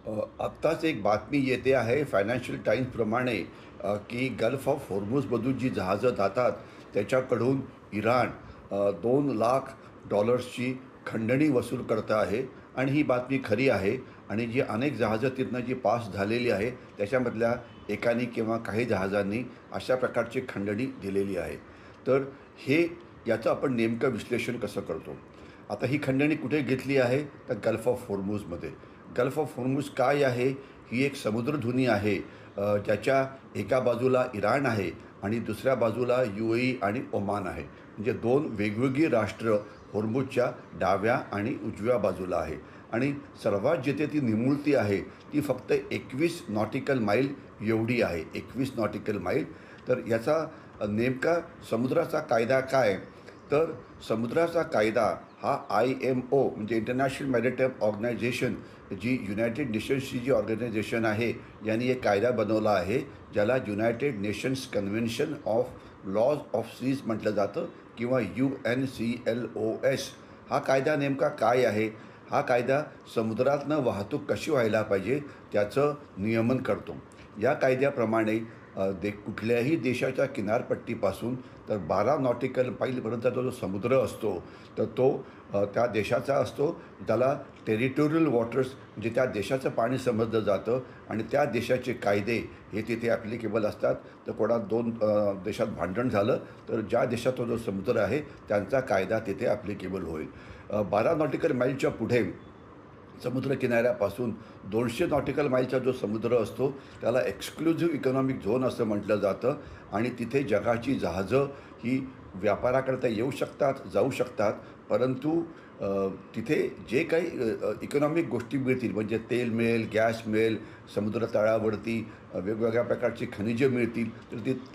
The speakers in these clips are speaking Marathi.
आत्ताच एक बातमी येते आहे फायनान्शियल टाइम्सप्रमाणे की गल्फ ऑफ होर्मुझमधून जी जहाजं जातात त्याच्याकडून इराण $2 लाख खंडणी वसूल करतं आहे आणि ही बातमी खरी आहे. आणि जी अनेक जहाजं तिथनं जी पास झालेली आहे त्याच्यामधल्या एकानी किंवा काही जहाजांनी अशा प्रकारची खंडणी दिलेली आहे. तर हे याचं आपण नेमकं विश्लेषण कसं करतो? आता ही खंडणी कुठे घेतली आहे? तर गल्फ ऑफ होर्मुझमध्ये. गल्फ ऑफ होर्मुझ काय आहे? ही एक समुद्रधुनी आहे ज्याच्या एका बाजूला इराण आहे आणि दुसऱ्या बाजूला UAE आणि ओमान आहे. म्हणजे दोन वेगवेगळी राष्ट्र होर्मुझच्या डाव्या आणि उजव्या बाजूला आहे. आणि सर्वात जिथे ती निमुळती आहे ती फक्त 21 नॉटिकल मैल एवढी आहे. 21 नॉटिकल मैल. तर याचा नेमका समुद्राचा कायदा काय? तर समुद्राचा कायदा हा IMO म्हणजे इंटरनॅशनल मॅरिटाईम ऑर्गनायझेशन, जी युनायटेड नेशन्सची जी ऑर्गनायझेशन आहे, यांनी एक कायदा बनवला आहे ज्याला united nations convention of laws of seas म्हटलं जातं किंवा UNCLOS. हा कायदा नेमका काय आहे? हा कायदा समुद्रातनं वाहतूक कशी व्हायला पाहिजे त्याचं नियमन करतो. या कायद्याप्रमाणे कुठल्याही देशाच्या किनारपट्टीपासून तर 12 नॉटिकल मैलपर्यंतचा जो समुद्र असतो तर तो त्या देशाचा असतो. त्याला टेरिटोरियल वॉटर्स म्हणजे त्या देशाचं पाणी समजलं जातं आणि त्या देशाचे कायदे हे तिथे ॲप्लिकेबल असतात. तर कोणात दोन देशात भांडण झालं तर ज्या देशाचा जो समुद्र आहे त्यांचा कायदा तिथे ॲप्लिकेबल होईल. 12 नॉटिकल मैलच्या पुढे समुद्रकिनाऱ्यापासून 200 नॉटिकल माईलचा जो समुद्र असतो त्याला एक्सक्लुझिव्ह इकॉनॉमिक झोन असं म्हटलं जातं. आणि तिथे जगाची जहाजं ही व्यापाराकरता येऊ शकतात, जाऊ शकतात. परंतु तिथे जे काही इकॉनॉमिक गोष्टी मिळतील म्हणजे तेल मिळेल, गॅस मिळेल, समुद्र तळावरती वेगवेगळ्या प्रकारची खनिजं मिळतील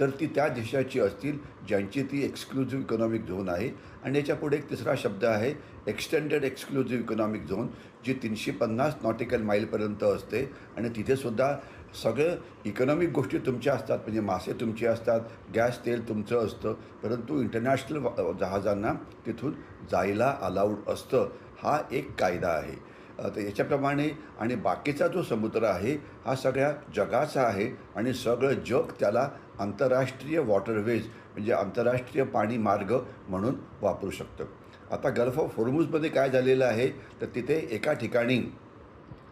तर ती त्या देशाची असतील ज्यांची ती एक्सक्लुझिव्ह इकॉनॉमिक झोन आहे. आणि याच्यापुढे एक तिसरा शब्द आहे एक्सटेंडेड एक्सक्लुझिव्ह इकॉनॉमिक झोन, जी 350 नॉटिकल माईलपर्यंत असते. आणि तिथेसुद्धा सगळं इकॉनॉमिक गोष्टी तुमच्या असतात म्हणजे मासे तुमचे असतात, गॅस तेल तुमचं असतं. परंतु इंटरनॅशनल जहाजांना तिथून जायला अलाउड असतं. हा एक कायदा आहे. तर याच्याप्रमाणे आणि बाकीचा जो समुद्र आहे हा सगळ्या जगाचा आहे आणि सगळं जग त्याला आंतरराष्ट्रीय वॉटरवेज म्हणजे आंतरराष्ट्रीय पाणी मार्ग म्हणून वापरू शकतं. आता गल्फ ऑफ होर्मुझमध्ये काय झालेलं आहे तर तिथे एका ठिकाणी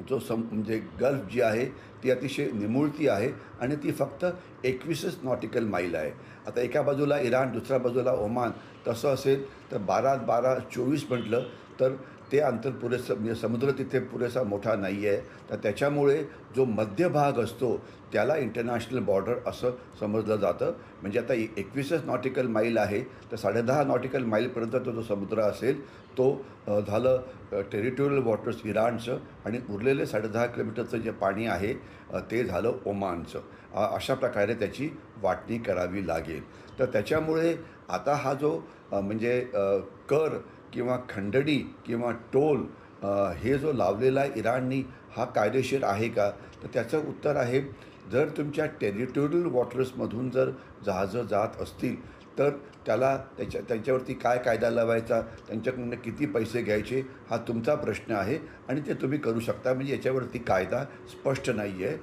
जो म्हणजे गल्फ जी आहे ती अतिशय निमुळती आहे आणि ती फक्त 21च नॉटिकल मैल आहे. आता एका बाजूला इराण, दुसऱ्या बाजूला ओमान. तसं असेल तर 12-12-24 म्हटलं तर ते अंतर पुरेसं म्हणजे समुद्र तिथे पुरेसा मोठा नाही आहे. तर त्याच्यामुळे जो मध्यभाग असतो त्याला इंटरनॅशनल बॉर्डर असं समजलं जातं. म्हणजे आता 21च नॉटिकल मैल आहे तर 10.5 नॉटिकल मैलपर्यंत तो जो समुद्र असेल तो झालं टेरिटोरियल वॉटर्स इराणचं आणि उरलेले 10.5 किलोमीटरचं जे पाणी आहे ते झालं ओमानचं. अशा प्रकारे त्याची वाटणी करावी लागेल. तर त्याच्यामुळे आता हा जो म्हणजे कर किंवा खंडणी किंवा टोल हे जो लावलेला आहे इराणनी हा कायदेशीर आहे का? तर त्याचं उत्तर आहे जर तुमच्या टेरिटोरियल वॉटर्समधून जर जहाजं जात असतील तर त्यांच्यावरती काय कायदा लावायचा, त्यांच्याकडून किती पैसे घ्यायचे हा तुमचा प्रश्न आहे आणि ते तुम्ही करू शकता. म्हणजे याच्यावरती कायदा स्पष्ट नाही आहे.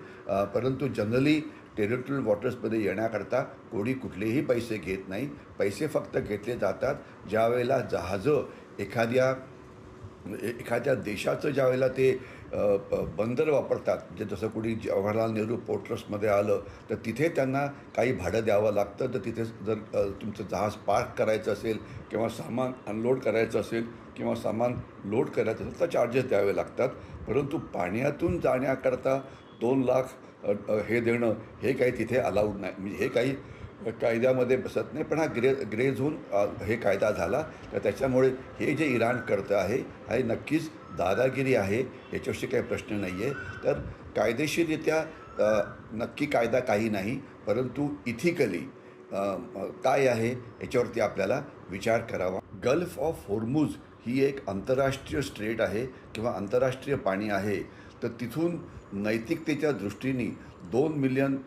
परंतु जनरली टेरिटोरियल वॉटर्समध्ये येण्याकरता कोणी कुठलेही पैसे घेत नाही. पैसे फक्त घेतले जातात ज्यावेळेला जहाजं एखाद्या देशाचं ज्यावेळेला ते बंदर वापरतात म्हणजे जसं कोणी जवाहरलाल नेहरू पोर्ट ट्रस्टमध्ये आलं तर तिथे त्यांना काही भाडं द्यावं लागतं. तर तिथे जर तुमचं जहाज पार्क करायचं असेल किंवा सामान अनलोड करायचं असेल किंवा सामान लोड करायचं असेल तर चार्जेस द्यावे लागतात. परंतु पाण्यातून जाण्याकरता 2 लाख हे देणं हे काही तिथे अलाउड नाही. म्हणजे हे काही कायद्यामध्ये बसत नाही. पण हा ग्रे झोन हे कायदा झाला. तर त्याच्यामुळे हे जे इराण करतं आहे हे नक्कीच दादागिरी आहे, याच्याविषयी काही प्रश्न नाही आहे. तर कायदेशीररित्या नक्की कायदा काही नाही, परंतु इथिकली काय आहे याच्यावरती आपल्याला विचार करावा. गल्फ ऑफ होर्मुझ ही एक आंतरराष्ट्रीय स्ट्रेट आहे किंवा आंतरराष्ट्रीय पाणी आहे. तर तिथून नैतिकतेच्या दृष्टीने $2 मिलियन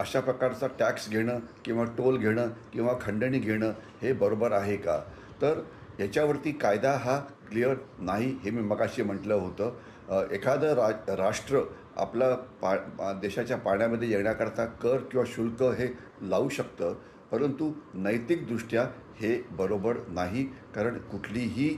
अशा प्रकारचा टॅक्स घेणं किंवा टोल घेणं किंवा खंडणी घेणं हे बरोबर आहे का? तर याच्यावरती कायदा हा क्लिअर नाही हे मी मगाशी म्हटलं होतं. एखादं राष्ट्र आपला देशाच्या पाण्यामध्ये येण्याकरता कर किंवा शुल्क हे लावू शकतं, परंतु नैतिकदृष्ट्या हे बरोबर नाही. कारण कुठलीही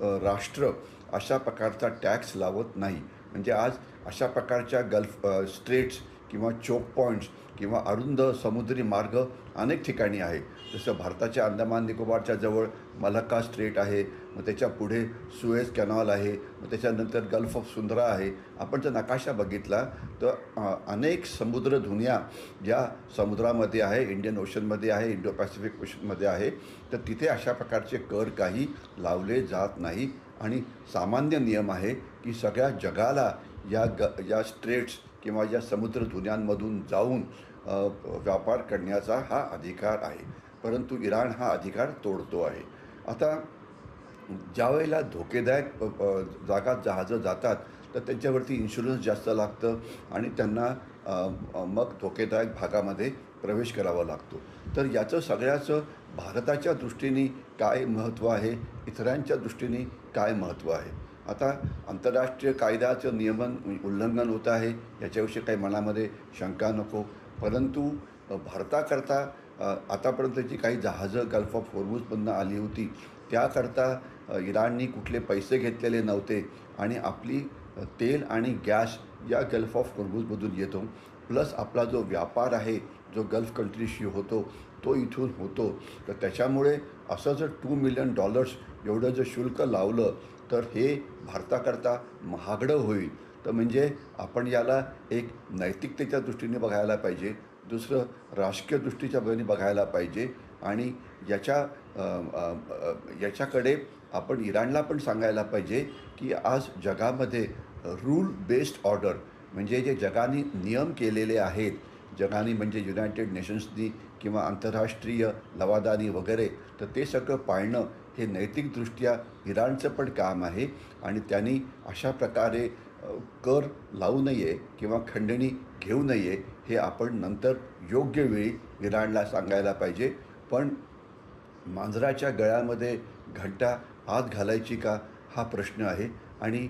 राष्ट्र अशा प्रकारचा टॅक्स लावत नाही. म्हणजे आज अशा प्रकारच्या स्ट्रेट्स किंवा चोक पॉईंट्स किंवा अरुंद समुद्री मार्ग अनेक ठिकाणी आहे. जसं भारताच्या अंदमान निकोबारच्या जवळ मलक्का स्ट्रेट आहे, मग त्याच्या पुढे सुएझ कॅनॉल आहे, मग त्याच्यानंतर गल्फ ऑफ सुंद्रा आहे. आपण जर नकाशा बघितला तर अनेक समुद्रधुन्या ज्या समुद्रामध्ये आहे, इंडियन ओशनमध्ये आहे, इंडो पॅसिफिक ओशनमध्ये आहे, तर तिथे अशा प्रकारचे कर काही लावले जात नाही. आणि सामान्य नियम आहे की सगळ्या जगाला या स्ट्रेट्स किंवा या समुद्रधुन्यांमधून जाऊन व्यापार करण्याचा हा अधिकार आहे. परंतु इराण हा अधिकार तोडतो आहे. आता ज्यावेळेला धोकेदायक जागात जहाजं जातात तर त्यांच्यावरती इन्शुरन्स जास्त लागतं आणि त्यांना मग धोकेदायक भागामध्ये प्रवेश करावा लागतो. तर याचं सगळ्याचं भारताच्या दृष्टीने काय महत्त्व आहे, इतरांच्या दृष्टीने काय महत्त्व आहे. आता आंतरराष्ट्रीय कायद्याचं उल्लंघन होत आहे याच्याविषयी काही मनामध्ये शंका नको. परंतु भारताकरता आतापर्यंत जी काही जहाजं गल्फ ऑफ होर्मुझमधून आली होती त्याकरता इराणनी कुठले पैसे घेतलेले नव्हते आणि आपली तेल आणि गॅस या गल्फ ऑफ होर्मुझमधून येतो. प्लस आपला जो व्यापार आहे जो गल्फ कंट्रीशी होतो तो इथून होतो. तर त्याच्यामुळे असं जर $2 मिलियन एवढं जर शुल्क लावलं तर हे भारताकरता महागडं होईल. तर म्हणजे आपण याला एक नैतिकतेच्या दृष्टीने बघायला पाहिजे, दुसरं राजकीय दृष्टीच्या बाजूने बघायला पाहिजे आणि याच्याकडे आपण इराणला पण सांगायला पाहिजे की आज जगामध्ये रूल बेस्ड ऑर्डर म्हणजे जे जगाने नियम केलेले आहेत, जगाने म्हणजे युनायटेड नेशन्सनी किंवा आंतरराष्ट्रीय लवादानी वगैरे, तर ते सगळं पाळणं हे नैतिकदृष्ट्या इराणचं पण काम आहे. आणि त्यांनी अशा प्रकारे कर लावू नये किंवा खंडणी घेऊ नये हे आपण नंतर योग्य वेळी इराणला सांगायला पाहिजे. पण मांजराच्या गळ्यामध्ये घंटा आत घालायची का हा प्रश्न आहे. आणि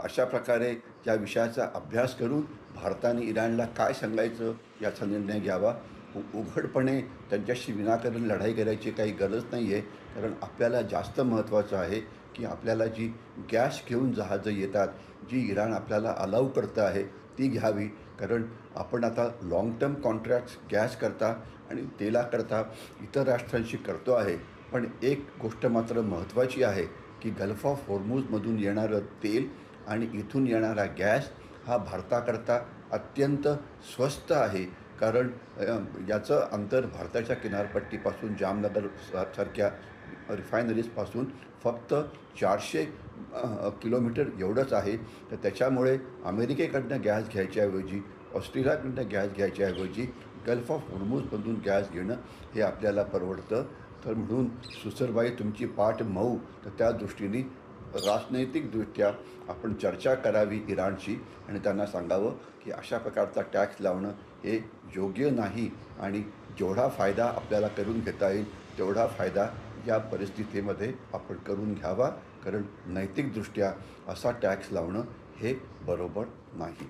अशा प्रकारे या विषयाचा अभ्यास करून भारताने इराणला काय सांगायचं याचा निर्णय घ्यावा. उघडपणे त्यांच्याशी विनाकारण लढाई करायची काही गरज नाही आहे. कारण आपल्याला जास्त महत्त्वाचं आहे की आपल्याला जी गॅस घेऊन जहाजं येतात, जी इराण आपल्याला अलाऊ करतं आहे ती घ्यावी. कारण आपण आता लाँग टर्म कॉन्ट्रॅक्ट्स गॅस करता आणि तेलाकरता इतर राष्ट्रांशी करतो आहे. पण एक गोष्ट मात्र महत्त्वाची आहे की गल्फ ऑफ होर्मुझमधून येणारं तेल आणि इथून येणारा गॅस हा भारताकरता अत्यंत स्वस्त आहे. कारण याचं अंतर भारताच्या किनारपट्टीपासून जामनगर सारख्या रिफायनरीजपासून फक्त 400 किलोमीटर एवढंच आहे. तर त्याच्यामुळे अमेरिकेकडनं गॅस घ्यायच्याऐवजी, ऑस्ट्रेलियाकडनं गॅस घ्यायच्याऐवजी गल्फ ऑफ होर्मुझमधून गॅस घेणं हे आपल्याला परवडतं. तर म्हणून सुसरबाई तुमची पाठ मऊ. तर त्या दृष्टीने राजनैतिकदृष्ट्या आपण चर्चा करावी इराणशी आणि त्यांना सांगावं की अशा प्रकारचा टॅक्स लावणं हे योग्य नाही आणि जेवढा फायदा आपल्याला करून घेता येईल तेवढा फायदा या परिस्थितीमध्ये आपण करून घ्यावा. कारण नैतिकदृष्ट्या असा टॅक्स लावणं हे बरोबर नाही.